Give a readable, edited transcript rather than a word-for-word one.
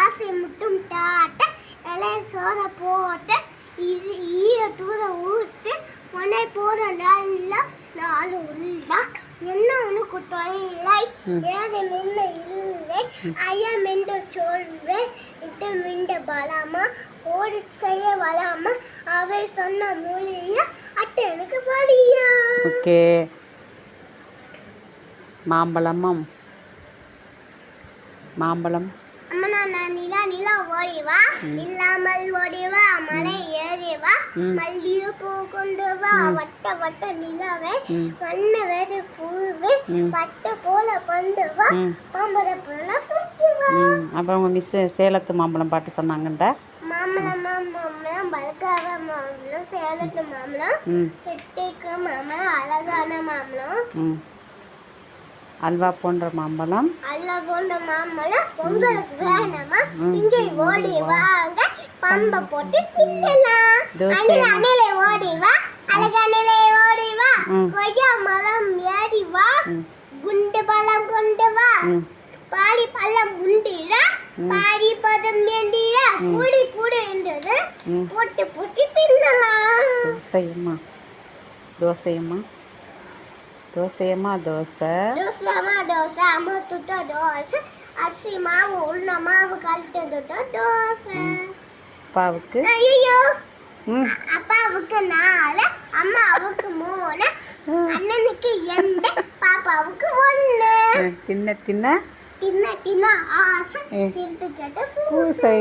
ஆசை முட்டும் தாட்ட இலைய சோற போட்டு இது ஈர தூர ஊட்டு மனை போட நல்லா நாலு உள்ளா என்ன உனக்கு தொல்லை ஏழை முன்ன இல்லை ஐயா மென்று சொல்வேன் இட்டு மிண்ட பலாமா ஓடி செய்ய வராம அவை சொன்ன மொழியா அட்டை எனக்கு படியா. ஓகே. மாம்பழமும் மாம்பழம் அம்மா நான் நிலா நிலா ஓடிவா இல்லாமல் ஓடிவா மலை ஏறிவா மல்லிகை பூ கொண்டு வா வட்ட வட்ட நிலாவே வண்ண வேறு பூவே வட்ட போல கொண்டு வா பாம்பர போல சுத்தி வா. அப்புறம் உங்கள் மிஸ் சேலத்து மாம்பழம் பாட்டு சொன்னாங்கண்டா. மாம்பழம் மாம்பழம் பல்காவ மாம்பழம் சேலத்து மாம்பழம் கெட்டிக்கு மாம்பழம் அழகான மாம்பழம் அல்வா போன்ற மாம்பழம் அல்வா போன்ற மாம்பழம் உங்களுக்கு வேணுமா இங்கே ஓடி வாங்க பம்ப போட்டு தின்னலாம். அணிலே ஓடி வா அழகானிலே ஓடி வா கொய்யா மரம் ஏறி வா குண்டு பழம் கொண்டு வா பாடி பழம் உண்டிரா பாடி பதம் வேண்டியா கூடி கூடி என்றது போட்டு போட்டு தின்னலாம். தோசையம்மா தோசையம்மா தோசையம்மா தோசை தோசையம்மா தோசை அம்மா துட்ட தோசை அரிசி மாவு உள்ள மாவு கலட்டு துட்ட தோசை. அப்பாவுக்கு ஐயோ அப்பாவுக்கு 4 அம்மாவுக்கு 3 அண்ணனுக்கு 2 பாப்பாவுக்கு 1. தின்ன தின்ன தின்ன தின்ன ஆசை திருட்டு கேட்ட பூசை.